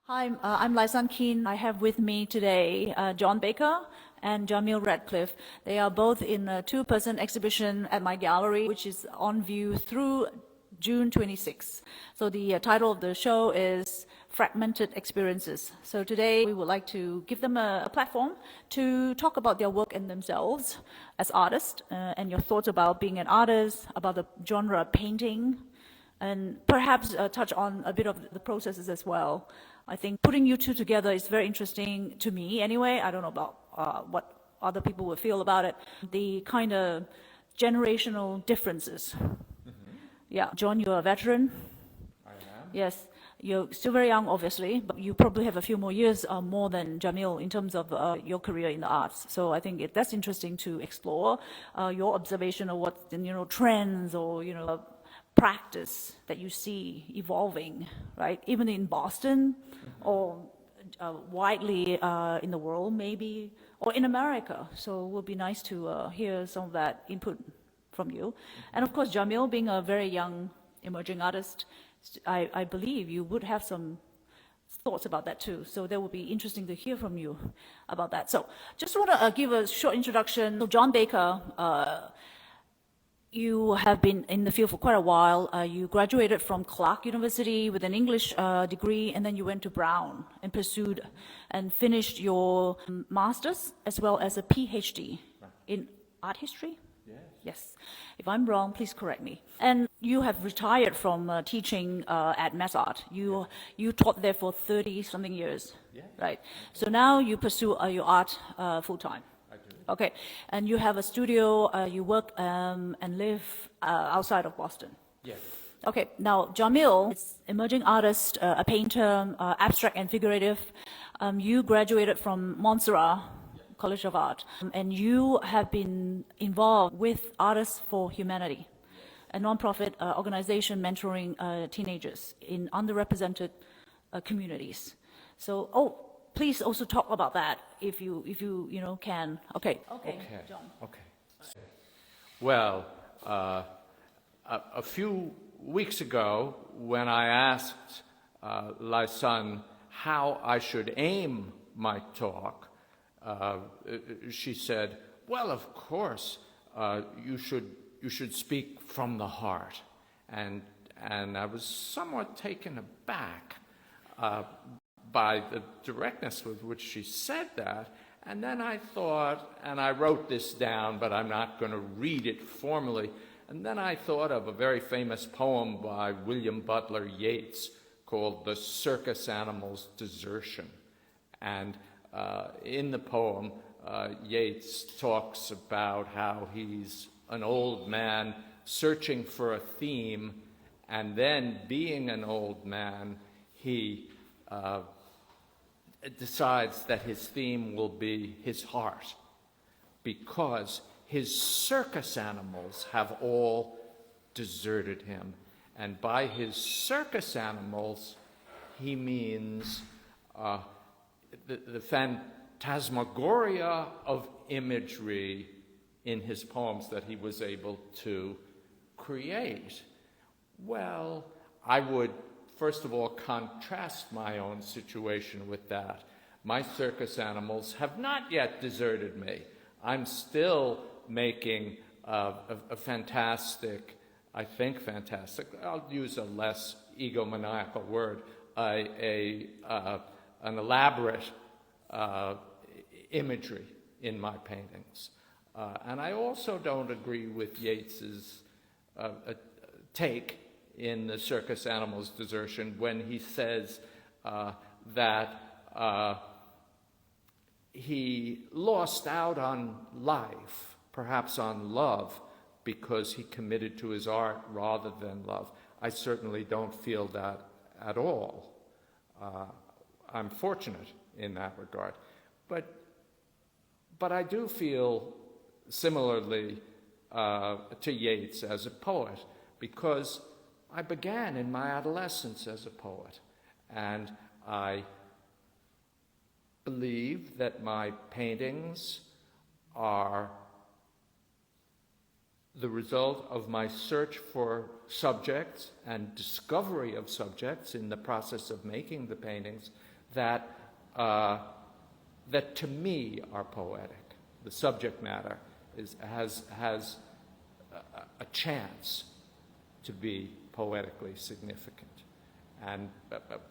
Hi, I'm LaiSun Keane. I have with me today John Baker and Jameel Radcliffe. They are both in a two-person exhibition at my gallery, which is on view through June 26th. So the title of the show is Fragmented Experiences. So today we would like to give them a platform to talk about their work and themselves as artists and your thoughts about being an artist, about the genre of painting, and perhaps touch on a bit of the processes as well. I think putting you two together is very interesting to me anyway. I don't know about what other people would feel about it. The kind of generational differences. Yeah, John, you're a veteran. I am. Yes, you're still very young, obviously, but you probably have a few more years more than Jameel in terms of your career in the arts. So I think that's interesting to explore your observation of what trends or practice that you see evolving, right? Even in Boston or widely in the world, maybe, or in America. So it would be nice to hear some of that input from you. And of course, Jameel, being a very young emerging artist, I believe you would have some thoughts about that too. So that would be interesting to hear from you about that. So just want to give a short introduction. So John Baker, you have been in the field for quite a while. You graduated from Clark University with an English degree, and then you went to Brown and pursued and finished your master's as well as a PhD in art history? Yes. Yes. If I'm wrong, please correct me. And you have retired from teaching at MassArt. You taught there for 30-something years, Yes. right? So now you pursue your art full-time. Okay, and you have a studio, you work and live outside of Boston. Yes. Okay, now Jameel is emerging artist, a painter, abstract and figurative. You graduated from Montserrat College of Art, and you have been involved with Artists for Humanity, a nonprofit organization mentoring teenagers in underrepresented communities. So, please also talk about that if you can. Okay. John. Okay. Well, a few weeks ago, when I asked LaiSun how I should aim my talk, she said, "Well, of course, you should speak from the heart," and I was somewhat taken aback by the directness with which she said that. And then I thought, and I wrote this down, but I'm not going to read it formally, and then I thought of a very famous poem by William Butler Yeats called The Circus Animal's Desertion. And in the poem, Yeats talks about how he's an old man searching for a theme, and then being an old man, he decides that his theme will be his heart, because his circus animals have all deserted him. And by his circus animals, he means the phantasmagoria of imagery in his poems that he was able to create. Well, I would first of all contrast my own situation with that. My circus animals have not yet deserted me. I'm still making a fantastic, I think fantastic, I'll use a less egomaniacal word, an elaborate imagery in my paintings. And I also don't agree with Yeats's take in The Circus Animal's Desertion when he says that he lost out on life, perhaps on love, because he committed to his art rather than love. I certainly don't feel that at all. I'm fortunate in that regard. But I do feel similarly to Yeats as a poet, because I began in my adolescence as a poet, and I believe that my paintings are the result of my search for subjects and discovery of subjects in the process of making the paintings that, that to me are poetic. The subject matter has a chance to be poetically significant. And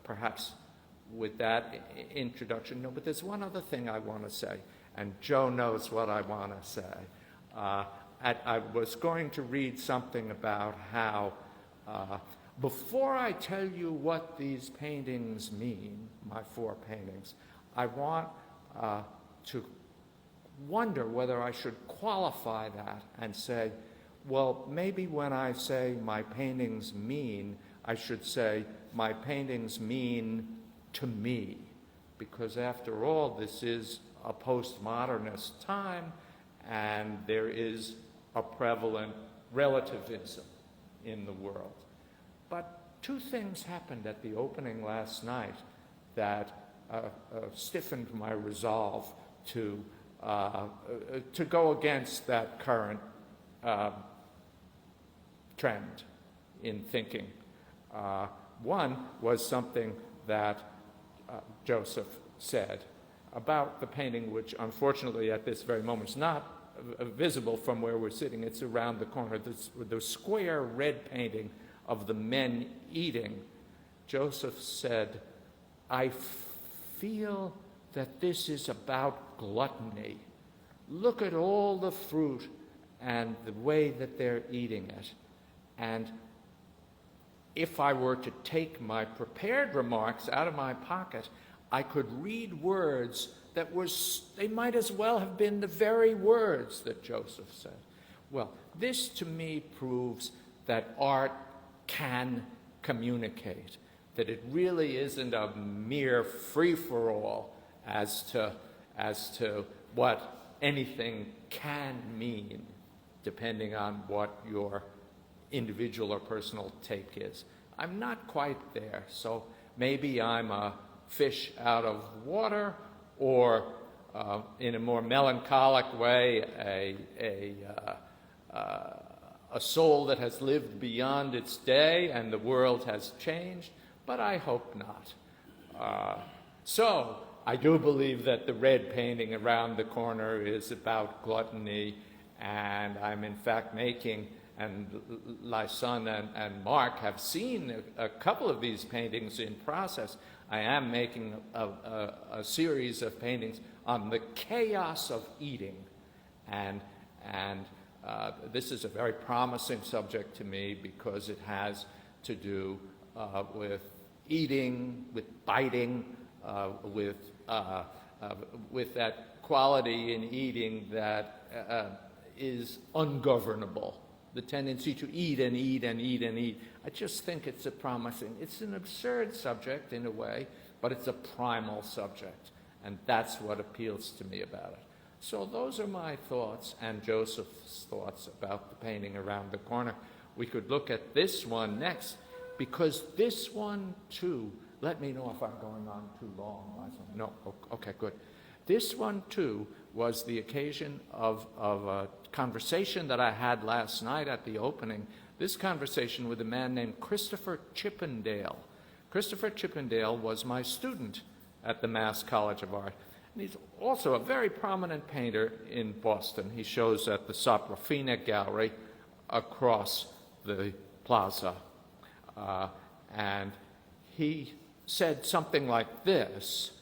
perhaps with that introduction, no, but there's one other thing I want to say, and Joe knows what I want to say. I was going to read something about how, before I tell you what these paintings mean, my 4 paintings, I want to wonder whether I should qualify that and say, well, maybe when I say my paintings mean, I should say my paintings mean to me, because after all, this is a postmodernist time, and there is a prevalent relativism in the world. But 2 things happened at the opening last night that stiffened my resolve to go against that current trend in thinking. One was something that Joseph said about the painting, which unfortunately at this very moment is not visible from where we're sitting. It's around the corner, the square red painting of the men eating. Joseph said, I feel that this is about gluttony. Look at all the fruit and the way that they're eating it. And if I were to take my prepared remarks out of my pocket, I could read words that they might as well have been the very words that Joseph said. Well, this to me proves that art can communicate, that it really isn't a mere free-for-all as to what anything can mean, depending on what your individual or personal take is. I'm not quite there, so maybe I'm a fish out of water, or in a more melancholic way, a soul that has lived beyond its day and the world has changed, but I hope not. So I do believe that the red painting around the corner is about gluttony, and I'm in fact making, and LaiSun and Mark have seen a couple of these paintings in process. I am making a series of paintings on the chaos of eating, and this is a very promising subject to me because it has to do with eating, with biting, with that quality in eating that is ungovernable. The tendency to eat and eat and eat and eat. I just think it's it's an absurd subject in a way, but it's a primal subject, and that's what appeals to me about it. So those are my thoughts and Joseph's thoughts about the painting around the corner. We could look at this one next, because this one too, let me know if I'm going on too long. No, okay, good. This one too was the occasion of a conversation that I had last night at the opening. This conversation with a man named Christopher Chippendale. Christopher Chippendale was my student at the Mass College of Art. And he's also a very prominent painter in Boston. He shows at the Soprafina Gallery across the plaza. And he said something like this,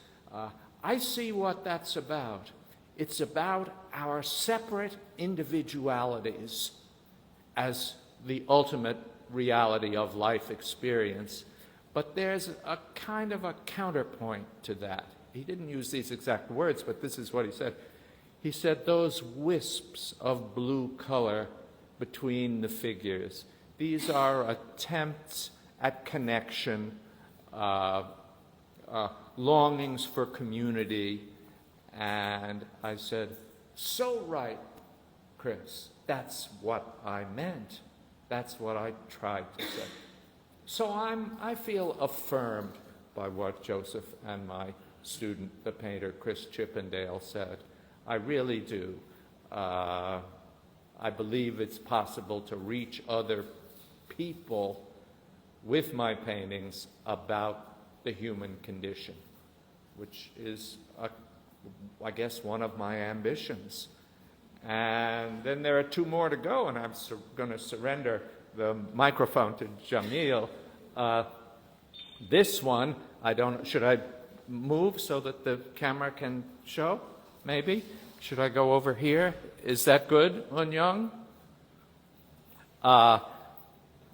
I see what that's about. It's about our separate individualities as the ultimate reality of life experience. But there's a kind of a counterpoint to that. He didn't use these exact words, but this is what he said. He said, those wisps of blue color between the figures, these are attempts at connection, longings for community. And I said, so right, Chris, that's what I meant. That's what I tried to say. So I feel affirmed by what Joseph and my student, the painter Chris Chippendale, said. I really do. I believe it's possible to reach other people with my paintings about the human condition. which is, I guess, one of my ambitions. And then there are two more to go, and I'm going to surrender the microphone to Jameel. This one, should I move so that the camera can show? Maybe? Should I go over here? Is that good, Eun-young?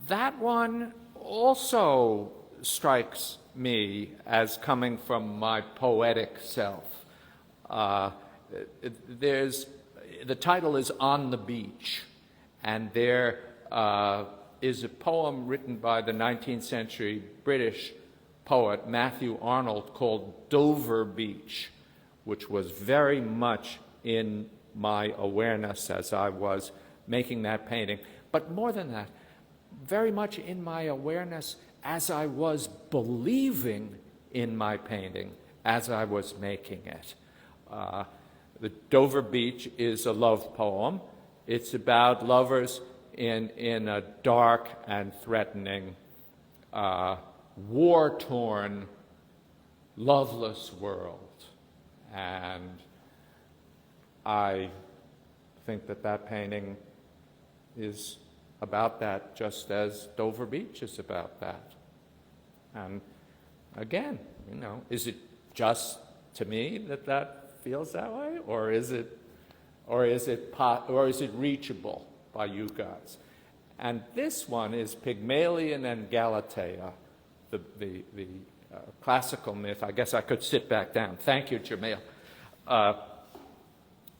That one also strikes me as coming from my poetic self. The title is On the Beach, and there is a poem written by the 19th century British poet Matthew Arnold called Dover Beach, which was very much in my awareness as I was making that painting. But more than that, very much in my awareness as I was believing in my painting, as I was making it. The Dover Beach is a love poem. It's about lovers in a dark and threatening, war-torn, loveless world. And I think that painting is about that, just as Dover Beach is about that. And again, is it just to me that feels that way, or is it reachable by you guys? And this one is Pygmalion and Galatea, the classical myth. I guess I could sit back down. Thank you, Jameel.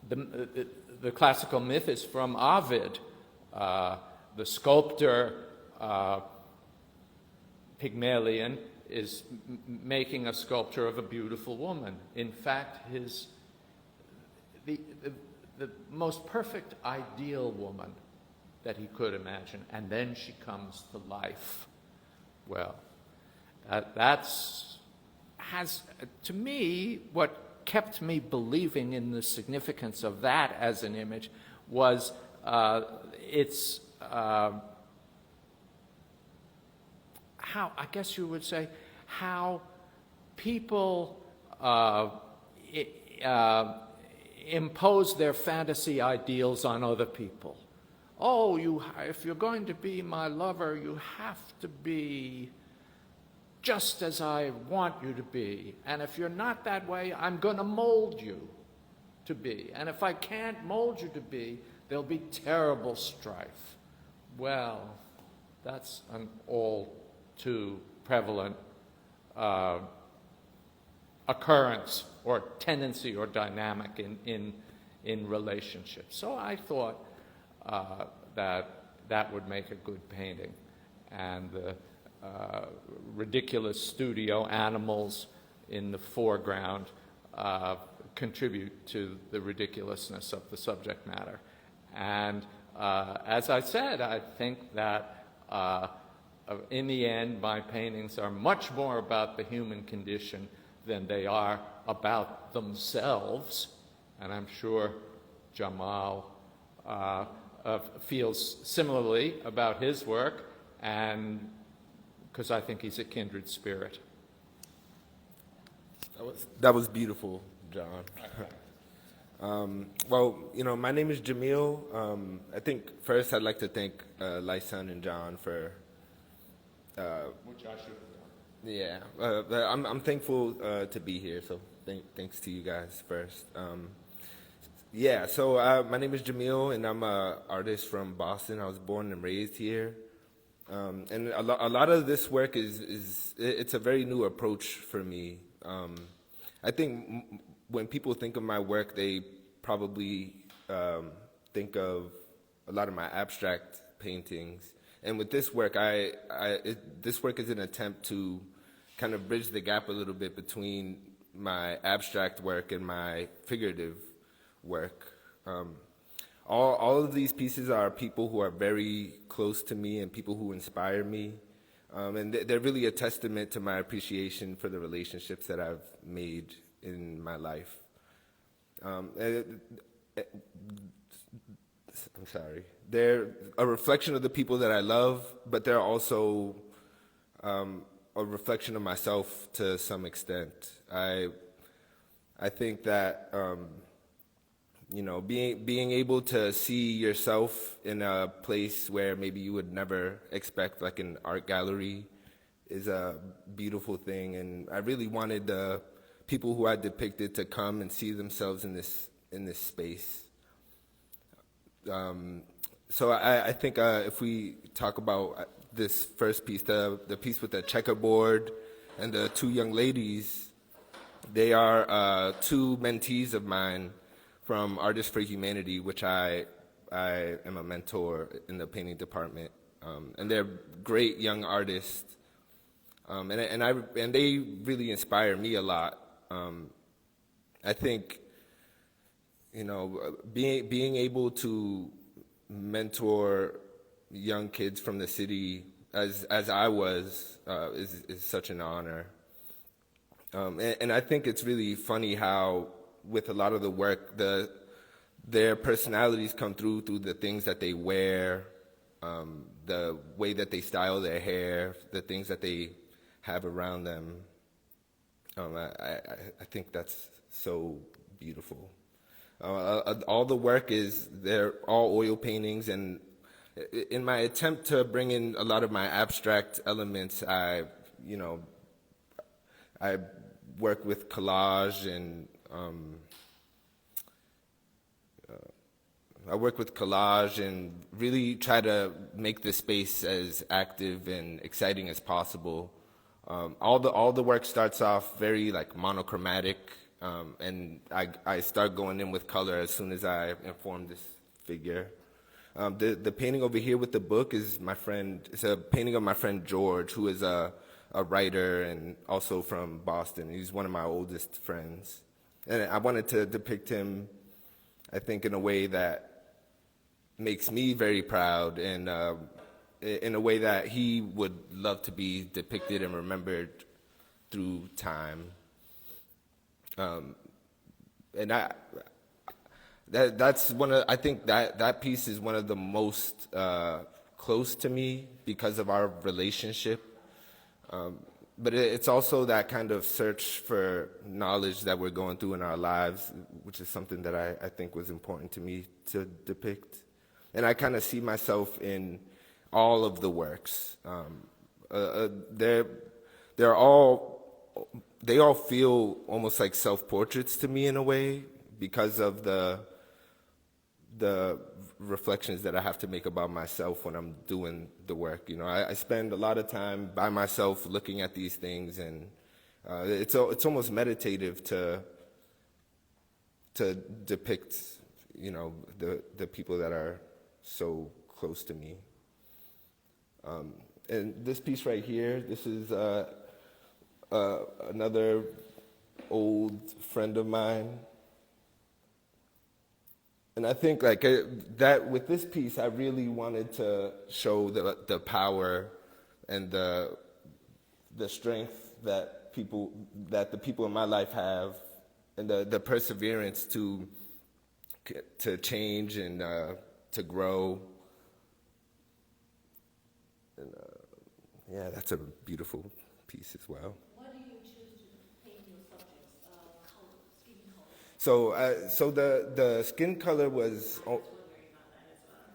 The classical myth is from Ovid. The sculptor Pygmalion is making a sculpture of a beautiful woman. In fact, the most perfect ideal woman that he could imagine, and then she comes to life. Well, has to me, what kept me believing in the significance of that as an image was how, I guess you would say, how people impose their fantasy ideals on other people. Oh, if you're going to be my lover, you have to be just as I want you to be. And if you're not that way, I'm going to mold you to be. And if I can't mold you to be, there'll be terrible strife. Well, that's an all too prevalent occurrence or tendency or dynamic in relationships. So I thought that would make a good painting. And the ridiculous studio animals in the foreground contribute to the ridiculousness of the subject matter. And as I said, I think that in the end, my paintings are much more about the human condition than they are about themselves. And I'm sure Jamal feels similarly about his work, and because I think he's a kindred spirit. That was beautiful, John. Well, my name is Jameel. I think first I'd like to thank LaiSun and John for... Which I should have done. Yeah, I'm thankful to be here, so thanks to you guys first. So my name is Jameel, and I'm an artist from Boston. I was born and raised here. And a lot of this work it's a very new approach for me. I think when people think of my work, they probably think of a lot of my abstract paintings. And with this work, this work is an attempt to kind of bridge the gap a little bit between my abstract work and my figurative work. All of these pieces are people who are very close to me and people who inspire me. And they're really a testament to my appreciation for the relationships that I've made in my life. I'm sorry. They're a reflection of the people that I love, but they're also a reflection of myself to some extent. I I think that being able to see yourself in a place where maybe you would never expect, like an art gallery, is a beautiful thing. And I really wanted the people who I depicted to come and see themselves in this space. So I think if we talk about this first piece, the piece with the checkerboard and the two young ladies, they are two mentees of mine from Artists for Humanity, which I am a mentor in the painting department, and they're great young artists, and they really inspire me a lot. I think being able to mentor young kids from the city as I was is such an honor. And I think it's really funny how with a lot of the work, their personalities come through the things that they wear, the way that they style their hair, the things that they have around them. I think that's so beautiful. All the work they're all oil paintings, and in my attempt to bring in a lot of my abstract elements, I work with collage and really try to make the space as active and exciting as possible. All the work starts off very like monochromatic, and I start going in with color as soon as I inform this figure. The painting over here with the book is it's a painting of my friend George, who is a writer and also from Boston. He's one of my oldest friends. And I wanted to depict him, I think, in a way that makes me very proud, and in a way that he would love to be depicted and remembered through time. And I think that piece is one of the most close to me because of our relationship. But it's also that kind of search for knowledge that we're going through in our lives, which is something that I think was important to me to depict. And I kind of see myself in all of the works. They all feel almost like self-portraits to me in a way, because of the reflections that I have to make about myself when I'm doing the work. I spend a lot of time by myself looking at these things, and it's almost meditative to depict, the people that are so close to me. And this piece right here, this is another old friend of mine. And I think that with this piece, I really wanted to show the power and the strength that the people in my life have, and the perseverance to change and to grow. And yeah, that's a beautiful piece as well. What do you choose to paint your subjects? Skin color? So the skin color was.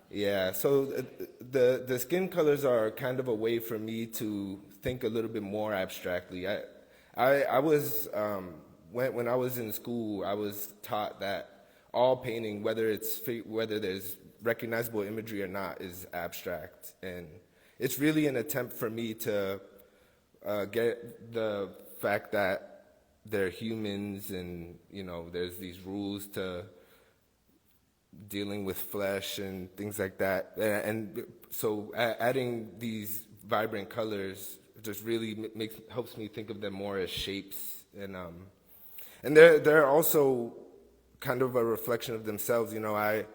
Yeah, so the skin colors are kind of a way for me to think a little bit more abstractly. I was when I was in school, I was taught that all painting, whether there's recognizable imagery or not, is abstract, and it's really an attempt for me to get the fact that they're humans, and there's these rules to dealing with flesh and things like that, and so adding these vibrant colors just really helps me think of them more as shapes, and they're also kind of a reflection of themselves. I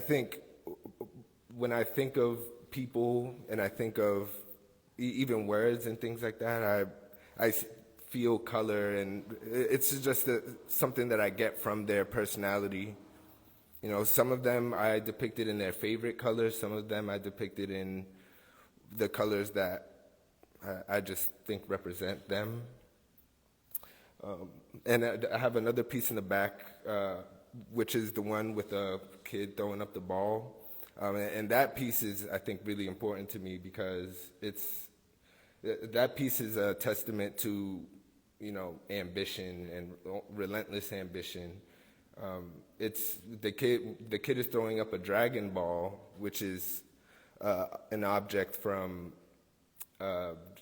think when I think of people and I think of even words and things like that, I feel color, and it's just something that I get from their personality. Some of them I depicted in their favorite colors, some of them I depicted in the colors that I just think represent them. And I have another piece in the back, which is the one with the kid throwing up the ball. And that piece is, I think, really important to me because that piece is a testament to, ambition and relentless ambition. It's the kid is throwing up a Dragon Ball, which is an object from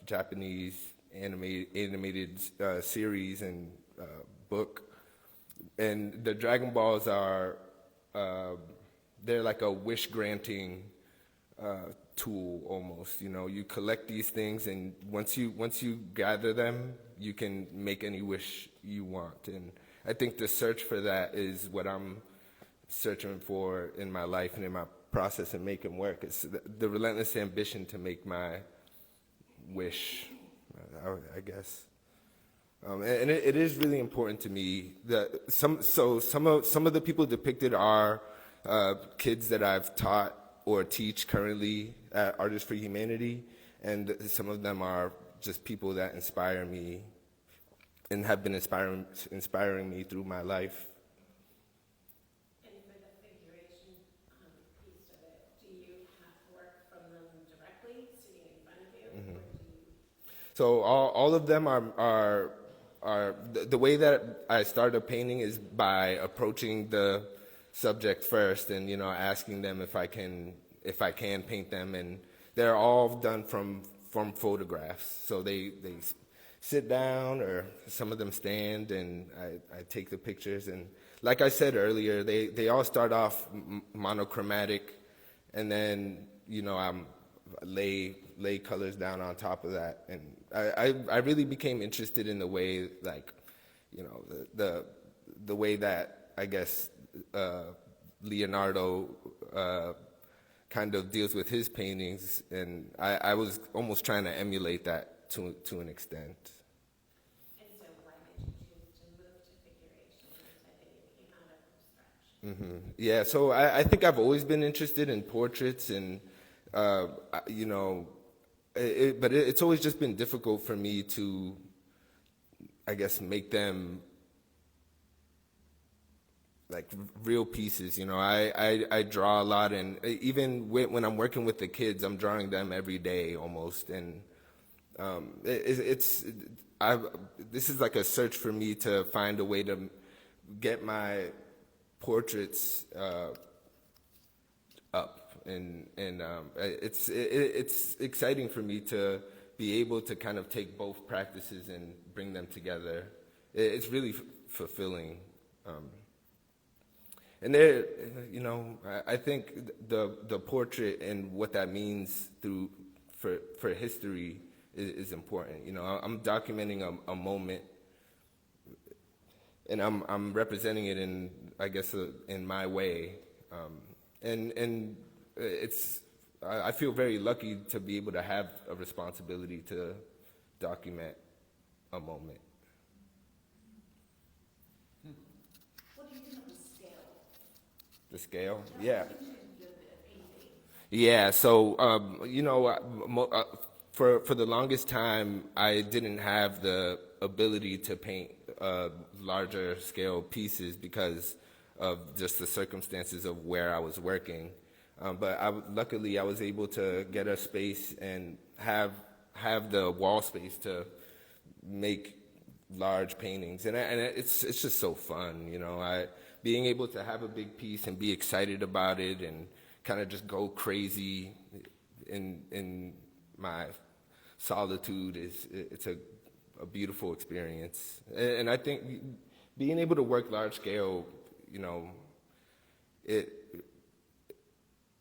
Japanese animated series and book. And the Dragon Balls are they're like a wish granting tool almost. You collect these things, and once you gather them, you can make any wish you want. And I think the search for that is what I'm searching for in my life and in my process of making work. It's the relentless ambition to make my wish, I guess. And it is really important to me that some of the people depicted are kids that I've taught or teach currently at Artists for Humanity, and some of them are just people that inspire me and have been inspiring me through my life. And for the figuration piece of it, do you have work from them directly sitting in front of you? Mm-hmm. Or do you... So all of them are the way that I started painting is by approaching the subject first, and asking them if I can paint them, and they're all done from photographs. So they sit down, or some of them stand, and I take the pictures. And like I said earlier, they all start off monochromatic, and then I'm lay colors down on top of that. And I really became interested in the way, like, the way that, I guess, Leonardo kind of deals with his paintings, and I was almost trying to emulate that to an extent. And so why did you choose to move to figuration instead of you came out of abstraction? Mm-hmm. Yeah, so I think I've always been interested in portraits, and but it's always just been difficult for me to, I guess, make them like real pieces. I draw a lot, and even when I'm working with the kids, I'm drawing them every day almost. And this is like a search for me to find a way to get my portraits up. And it's exciting for me to be able to kind of take both practices and bring them together. It's really fulfilling. And there, I think the portrait and what that means for history is important. I'm documenting a moment, and I'm representing it in, I guess, in my way. And I feel very lucky to be able to have a responsibility to document a moment. What do you think of the scale? The scale? Yeah. Yeah, so, for the longest time, I didn't have the ability to paint larger scale pieces because of just the circumstances of where I was working. But luckily, I was able to get a space and have the wall space to make large paintings, and it's just so fun, being able to have a big piece and be excited about it and kind of just go crazy in my solitude it's a beautiful experience. And I think being able to work large scale,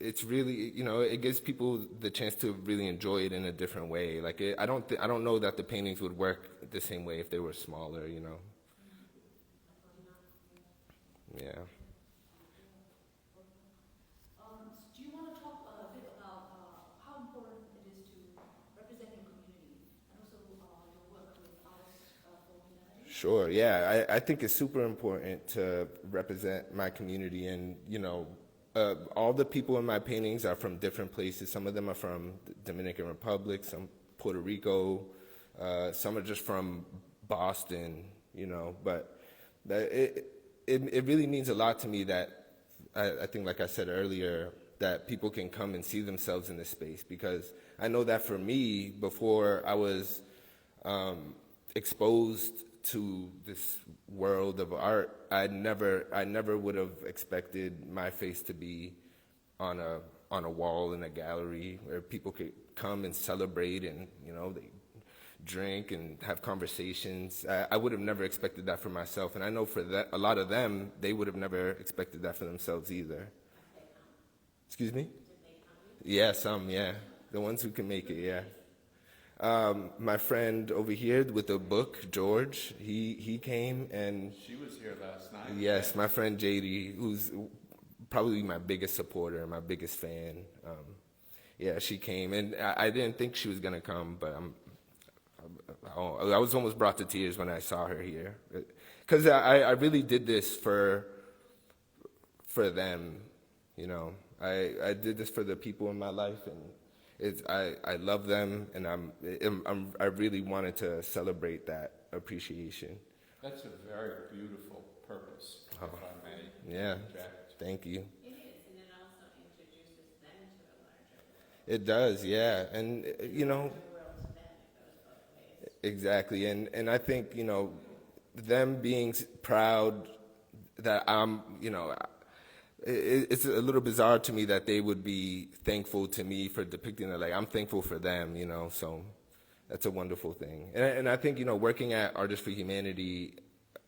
it's really, it gives people the chance to really enjoy it in a different way. Like, I don't know that the paintings would work the same way if they were smaller, Yeah. Do you want to talk a bit about how important it is to represent your community and also your work with Artists for Humanity? Sure, yeah. I think it's super important to represent my community, and, all the people in my paintings are from different places. Some of them are from the Dominican Republic, some Puerto Rico, some are just from Boston, you know. But it really means a lot to me that I think, like I said earlier, that people can come and see themselves in this space, because I know that for me, before I was exposed to this world of art, I never would have expected my face to be on a wall in a gallery where people could come and celebrate, and you know, they drink and have conversations. I would have never expected that for myself, and I know for that, a lot of them, they would have never expected that for themselves either. Excuse me? Yeah, some, yeah. The ones who can make it, yeah. My friend over here with the book, George, he came, and She was here last night. yes, my friend JD, who's probably my biggest supporter, my biggest fan. Yeah, she came, and I didn't think she was gonna come, but I was almost brought to tears when I saw her here, because I really did this for them, you know. I did this for the people in my life, and I love them, and I really wanted to celebrate that appreciation. That's a very beautiful purpose, if I may Yeah, interject. thank you. It is, and it also introduces them to a larger world. It does, yeah, and you know, The world to them, it goes both ways. exactly, and I think, you know, them being proud that I'm, you know, it's a little bizarre to me that they would be thankful to me for depicting it. Like, I'm thankful for them, you know, so that's a wonderful thing. And I think, you know, working at Artists for Humanity,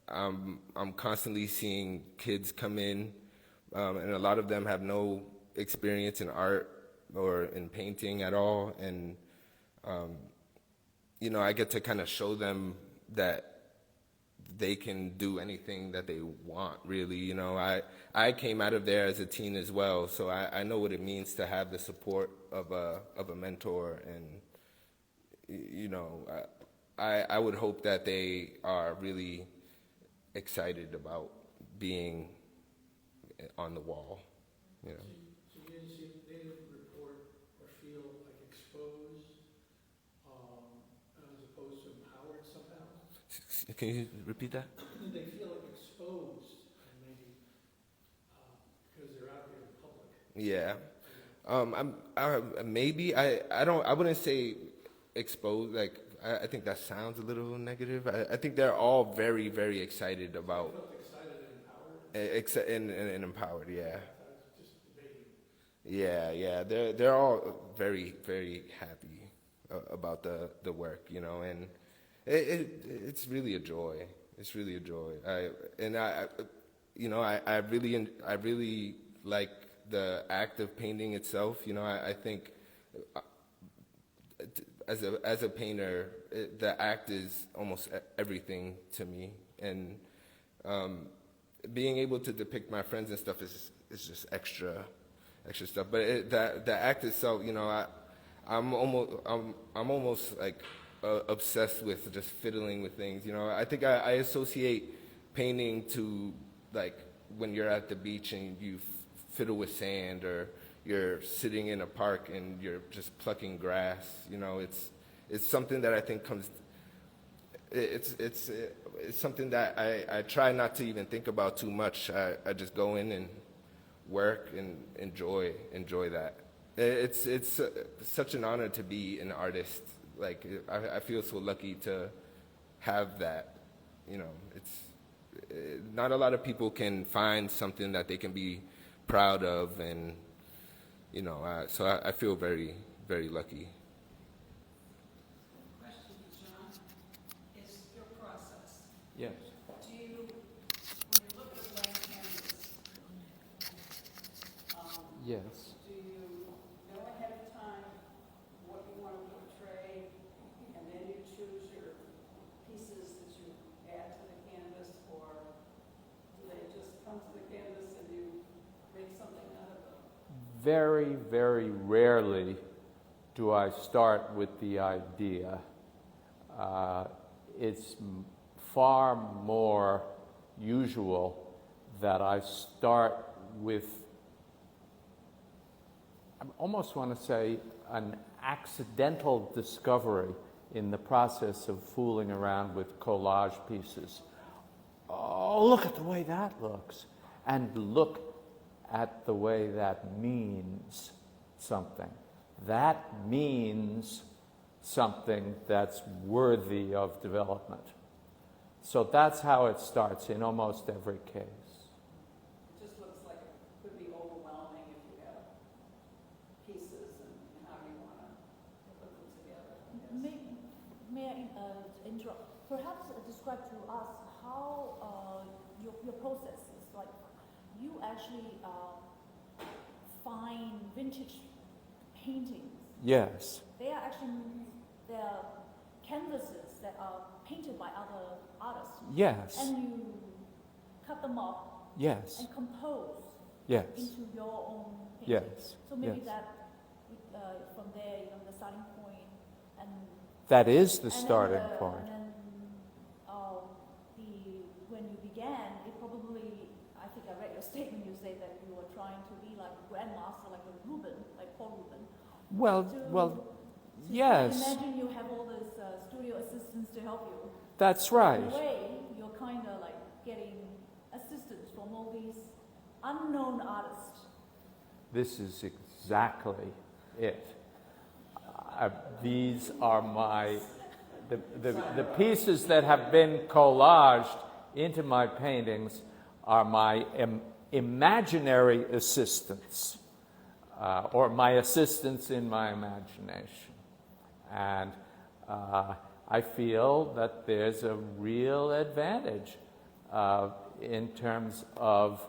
I'm constantly seeing kids come in, and a lot of them have no experience in art or in painting at all, and you know, I get to kind of show them that they can do anything that they want, really. You know, I came out of there as a teen as well, so I know what it means to have the support of a mentor, and you know, I would hope that they are really excited about being on the wall, you know. So you didn't see, they didn't report or feel like exposed, as opposed to empowered somehow? Can you repeat that? Did they feel like exposed, and maybe, because they're out there in public? Yeah. Maybe I wouldn't say exposed. Like, I think that sounds a little negative. I think they're all very, very excited about. Felt excited and empowered? And empowered, yeah. I was just debating. Yeah. They're all very, very happy about the work, you know, and it's really a joy. It's really a joy. I really like the act of painting itself. You know, I think as a painter, the act is almost everything to me, and being able to depict my friends and stuff is just extra stuff. But the act itself, you know, I'm almost like obsessed with just fiddling with things. You know, I think I associate painting to, like, when you're at the beach and you fiddle with sand, or you're sitting in a park and you're just plucking grass. You know, it's something that I think comes. It's something that I try not to even think about too much. I just go in and work and enjoy that. It's such an honor to be an artist. Like, I feel so lucky to have that. You know, not a lot of people can find something that they can be proud of, and you know, so I feel very, very lucky. Question, John, is your process. Yes. Do you, when you look at a blank canvas, Yes. do you know ahead of time what you want to portray, and then you choose your pieces that you add to the canvas, or do they just come to the canvas and you make something out of them? Very, very rarely do I start with the idea. It's far more usual that I start with, I almost want to say, an accidental discovery in the process of fooling around with collage pieces. oh, look at the way that looks. And look at the way that means something. That means something that's worthy of development. So that's how it starts in almost every case. It just looks like it could be overwhelming if you have pieces and how you want to put them together. I guess. May I interrupt? Perhaps describe to us how your process is like. You actually find vintage paintings. Yes. They are canvases that are painted by other artists. Yes. And you cut them up Yes. and compose Yes. into your own painting. Yes. So maybe Yes. that from there, the starting point, and That is the and starting then point. And then when you began, it probably, I think I read your statement. You say that you were trying to be like a grandmaster, like a Rubin, like Paul Rubin. Well, yes. Imagine you have all these studio assistants to help you. That's In right. a way, you're kind of like getting assistance from all these unknown artists. This is exactly it. These are the pieces that have been collaged into my paintings are my imaginary assistants, or my assistants in my imagination. And I feel that there's a real advantage in terms of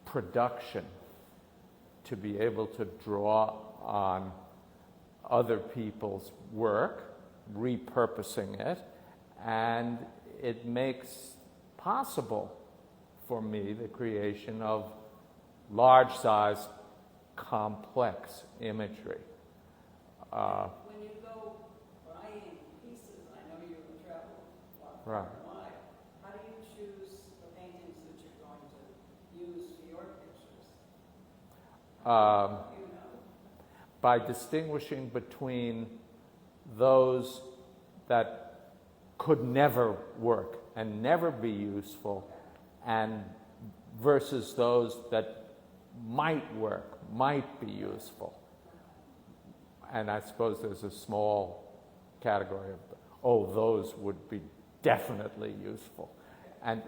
production to be able to draw on other people's work, repurposing it, and it makes possible for me the creation of large-size, complex imagery. When you go buying pieces, I know you travel a lot far and wide. How do you choose the paintings that you're going to use for your pictures? You know. By distinguishing between those that could never work and never be useful, and versus those that might work, might be useful. And I suppose there's a small category of, those would be definitely useful.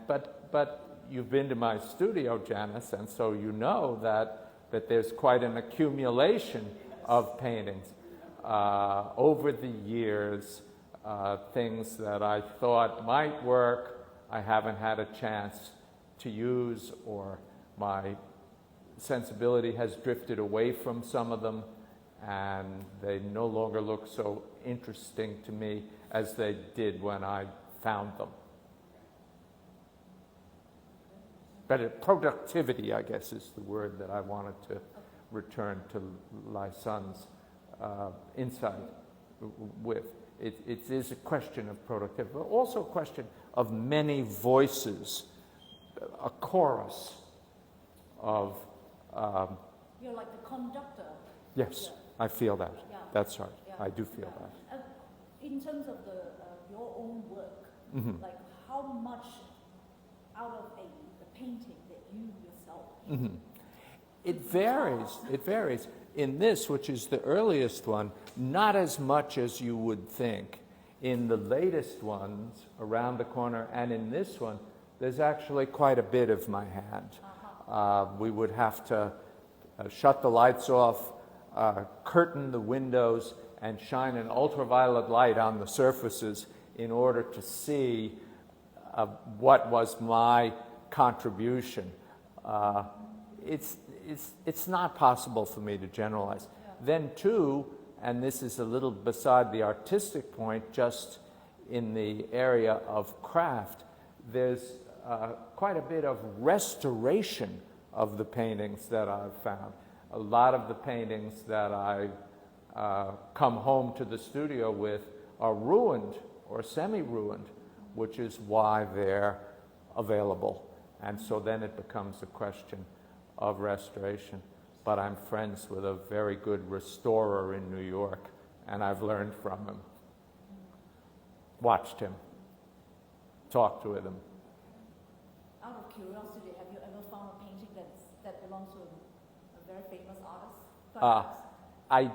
But you've been to my studio, Janice, and so you know that there's quite an accumulation of paintings. Over the years, things that I thought might work, I haven't had a chance to use, or my sensibility has drifted away from some of them, and they no longer look so interesting to me as they did when I found them. But productivity, I guess, is the word that I wanted to return to LaiSun's insight with. It is a question of productivity, but also a question of many voices, a chorus of... You're like the conductor. Yes, Yeah. I feel that. Yeah. That's right. Yeah. I do feel Yeah. that. In terms of your own work, Mhm. like how much out of the painting that you yourself Mhm. It varies. It varies. In this, which is the earliest one, not as much as you would think. In the latest ones, around the corner, and in this one, there's actually quite a bit of my hand. We would have to shut the lights off, curtain the windows, and shine an ultraviolet light on the surfaces in order to see what was my contribution. It's not possible for me to generalize. Yeah. Then too, and this is a little beside the artistic point, just in the area of craft, there's quite a bit of restoration of the paintings that I've found. A lot of the paintings that I come home to the studio with are ruined or semi-ruined, which is why they're available. And so then it becomes a question of restoration. But I'm friends with a very good restorer in New York, and I've learned from him. Watched him. Talked with him. out of curiosity, have you ever found a painting that belongs to a very famous artist? Uh, Perhaps? I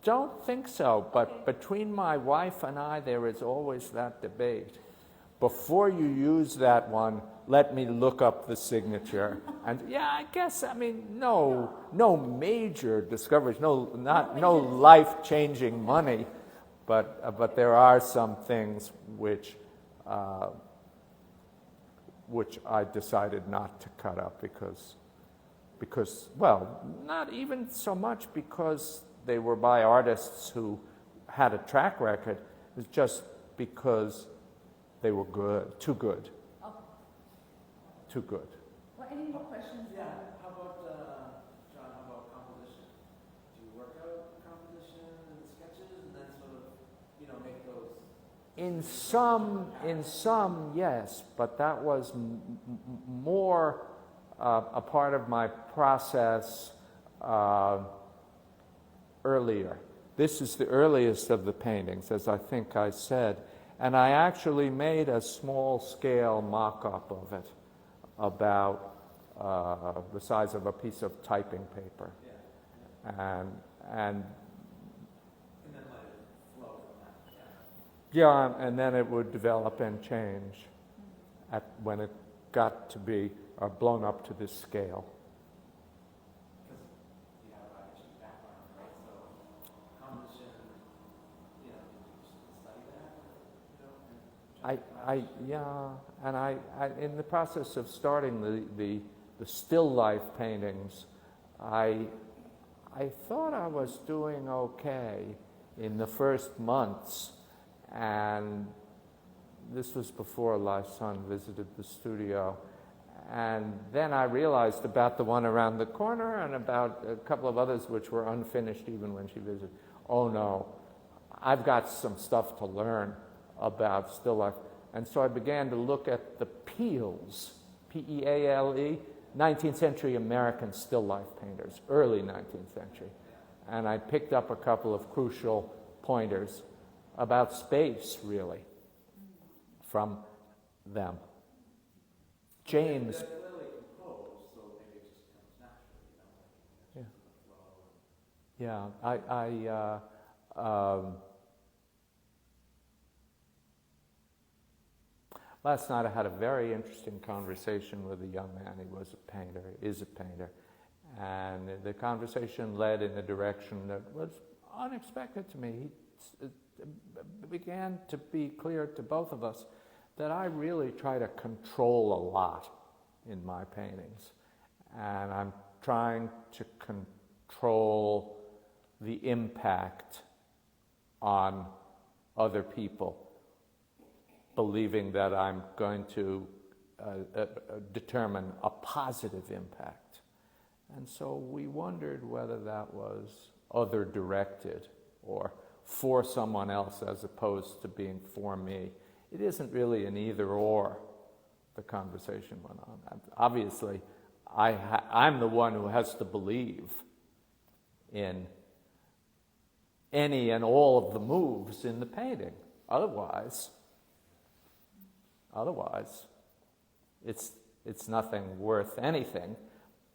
don't think so, but between my wife and I, there is always that debate. Before you use that one, let me look up the signature. And yeah, I guess, I mean, no major discoveries, no life-changing money, but there are some things which I decided not to cut up because, well, not even so much because they were by artists who had a track record. It's just because they were good, too good. Oh. Too good. Well, any more questions? Yeah, how about, John, how about composition? Do you work out composition and sketches and then sort of, make those? In some, yes, but that was more a part of my process earlier. This is the earliest of the paintings, as I think I said, and I actually made a small-scale mock-up of it, about the size of a piece of typing paper, and then let it flow from that. yeah, and then it would develop and change when it got to be blown up to this scale. Because you have an artistic background, right? So composition, did you study that? And I in the process of starting the still life paintings, I thought I was doing okay in the first months, and this was before LaiSun visited the studio. And then I realized about the one around the corner and about a couple of others which were unfinished even when she visited. Oh no, I've got some stuff to learn about still life. And so I began to look at the Peales, P-E-A-L-E, 19th century American still life painters, early 19th century. And I picked up a couple of crucial pointers about space, really, from them. James. They're clearly composed, so maybe it just comes naturally, Last night I had a very interesting conversation with a young man. He was a painter, is a painter, and the conversation led in a direction that was unexpected to me. It began to be clear to both of us that I really try to control a lot in my paintings, and I'm trying to control the impact on other people, believing that I'm going to determine a positive impact. And so we wondered whether that was other-directed or for someone else as opposed to being for me. It isn't really an either-or, the conversation went on. Obviously, I'm the one who has to believe in any and all of the moves in the painting. Otherwise, it's nothing worth anything.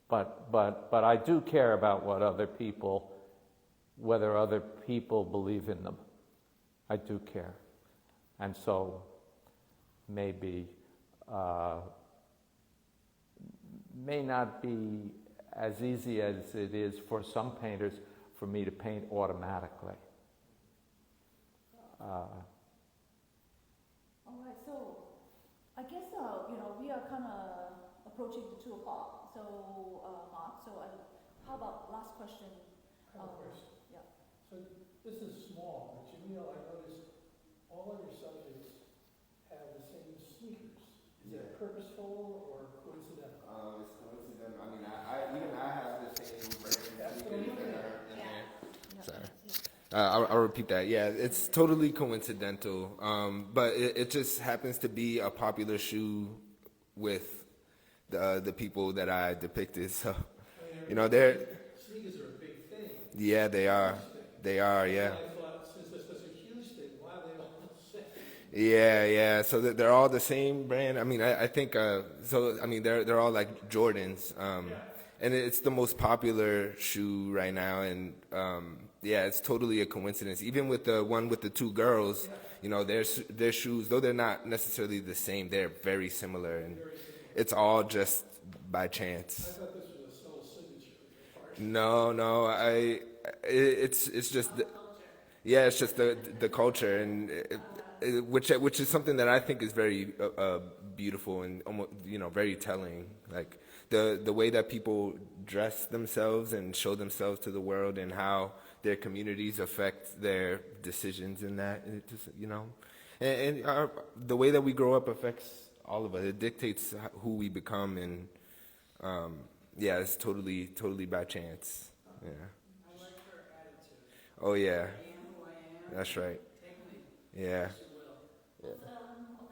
But I do care about what whether other people believe in them. I do care. And so maybe may not be as easy as it is for some painters for me to paint automatically. All right, so I guess we are kind of approaching the 2 o'clock. So Mark, how about last question? Yeah. So this is small, but Jameel, I noticed all of your subjects have the same sneakers. Is that purposeful or coincidental? It's coincidental. I mean, I have the same brand in there. Sorry. I'll repeat that. Yeah, it's totally coincidental. But it just happens to be a popular shoe with the people that I depicted. So, they're... Sneakers are a big thing. Yeah, they are. They are, yeah. I thought, since this was a huge thing, why are they all the same? Yeah. So they're all the same brand. I mean, I think so. I mean, they're all like Jordans, and it's the most popular shoe right now. And yeah, it's totally a coincidence. Even with the one with the two girls, you know, their shoes, though they're not necessarily the same, they're very similar, and it's all just by I chance. thought this was a subtle signature on your part. No, it's just. Yeah, it's just the culture, and which is something that I think is very beautiful and almost, you know, very telling. Like the way that people dress themselves and show themselves to the world, and how their communities affect their decisions in that. And it just, you know, and the way that we grow up affects all of us. It dictates who we become, and yeah, it's totally by chance. Yeah. I like her attitude. Oh yeah. I am who I am. That's right. Take me Yeah. as you will.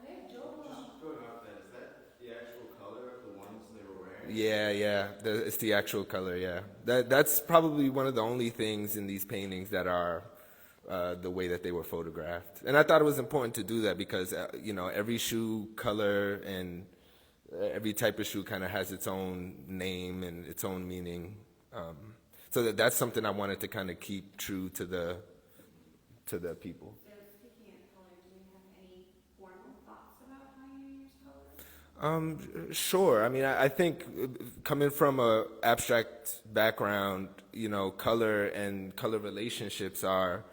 Okay, Joe. Just going off that, is that the actual color of the ones they were wearing? Yeah. It's the actual color. Yeah. That's probably one of the only things in these paintings that are the way that they were photographed. And I thought it was important to do that because you know, every shoe color and every type of shoe kind of has its own name and its own meaning. So that's something I wanted to kind of keep true to the people. So speaking of color, do you have any formal thoughts about how you use color? Sure. I mean, I think coming from a abstract background, you know, color and color relationships are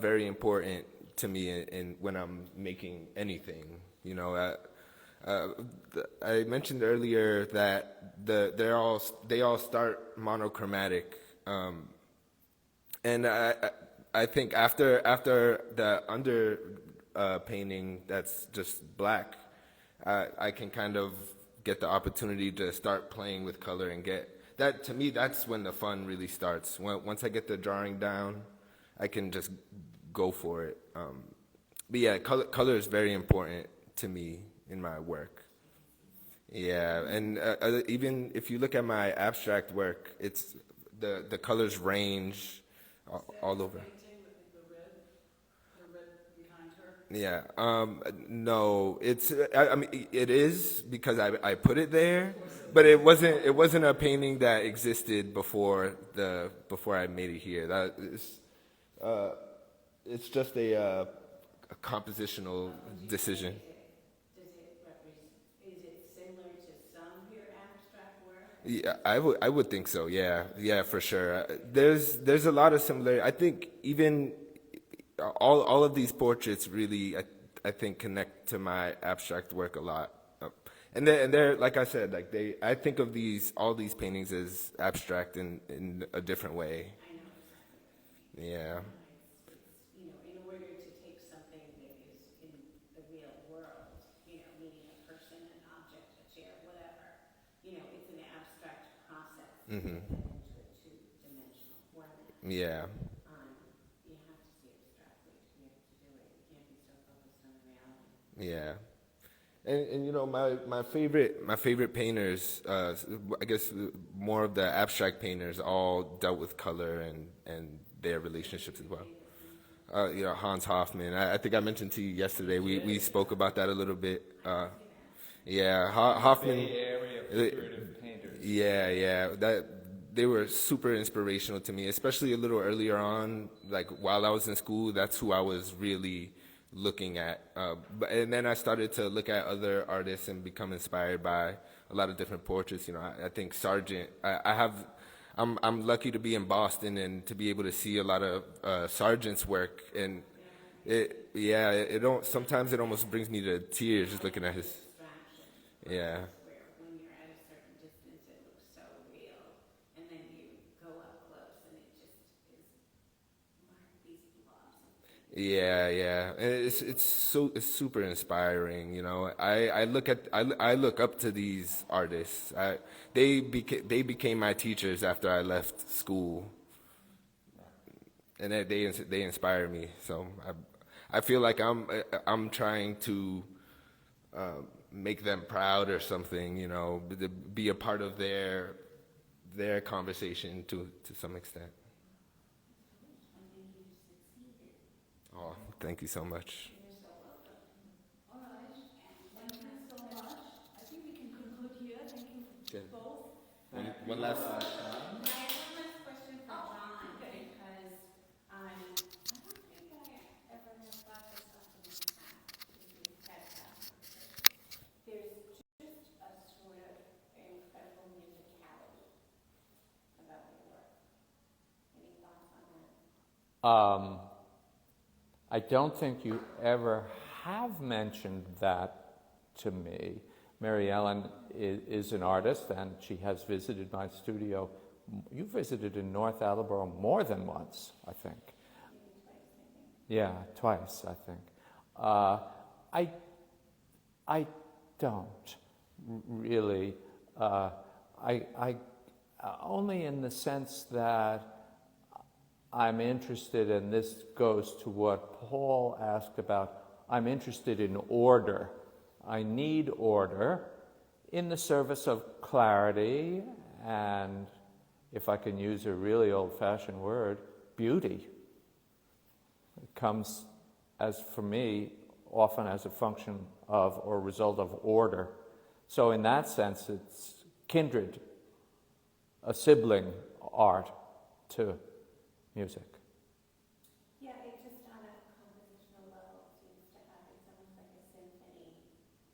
very important to me in when I'm making anything. You know, I mentioned earlier that they all start monochromatic, and I think after the under painting that's just black, I can kind of get the opportunity to start playing with color and get that. To me, that's when the fun really starts. Once I get the drawing down, I can just go for it. But yeah, color is very important to me in my work. Yeah, and even if you look at my abstract work, it's the colors range all over. Painting with the red behind her. Yeah. No, I mean, it is because I put it there, but it wasn't a painting that existed before I made it here. That is, it's just a compositional decision. Is it similar to some of your abstract work? Yeah, I would think so. Yeah, for sure. There's a lot of similarity. I think even all of these portraits really, I think, connect to my abstract work a lot. And they're like I said, like I think of all these paintings as abstract in a different way. I know exactly. Yeah. You know, in order to take something that is in the real world, you know, meaning a person, an object, a chair, whatever, you know, it's an abstract process to Mhm. get that into a two-dimensional format. Yeah. You have to see abstractly to be able to do it. You can't be so focused on the reality. Yeah. And you know, my favorite painters, I guess more of the abstract painters, all dealt with color and their relationships as well. You know, Hans Hofmann. I think I mentioned to you yesterday. We spoke about that a little bit. Yeah, Hofmann. Bay Area figurative painters. Yeah. That they were super inspirational to me, especially a little earlier on. Like while I was in school, that's who I was really looking at. And then I started to look at other artists and become inspired by a lot of different portraits. You know, I think Sargent. I'm lucky to be in Boston and to be able to see a lot of Sargent's work, and sometimes it almost brings me to tears just looking at his. Yeah. Where when you're at a certain distance, it looks so real, and then you go up close, and it just is these blobs of things. Yeah, and it's super inspiring. You know, I look up to these artists. They became my teachers after I left school, and they inspire me. So I feel like I'm trying to make them proud or something. You know, to be a part of their conversation to some extent. Oh, thank you so much. You're so welcome. question. Both. One last. I have one last question for John, because I don't think I ever have brought this up in the past, because we've had that conversation. There's just a sort of incredible musicality about your work. Any thoughts on that? I don't think you ever have mentioned that to me. Mary Ellen is an artist, and she has visited my studio. You visited in North Attleboro more than once, I think. Yeah, twice, I think. I don't really. I only in the sense that I'm interested, and this goes to what Paul asked about, I'm interested in order. I need order in the service of clarity and, if I can use a really old-fashioned word, beauty. It comes, as for me, often as a function of or result of order. So in that sense, it's kindred, a sibling art to music. Yeah, it just on a compositional level seems to have, it's almost like a symphony.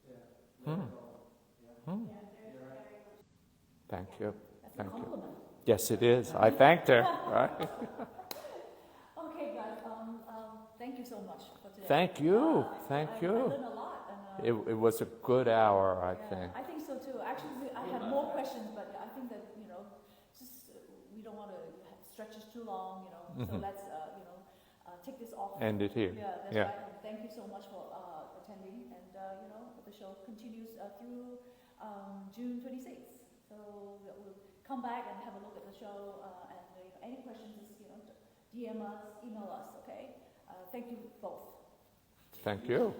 Yeah, there's very much. Thank you. That's a Thank you. compliment. Yes, it is. I thanked her. Right? Okay, guys, thank you so much for today. Thank you. Thank I you. learned a lot. And, It was a good hour, I yeah, think. I think so too. Actually, I have more questions, but I think that, just we don't want to stretch this too long, So let's, take this off. End it here. Yeah, that's Yeah. right. And thank you so much for attending. And, the show continues through June 26th. So we'll come back and have a look at the show. And any questions, DM us, email us, okay? Thank you both. Thank you.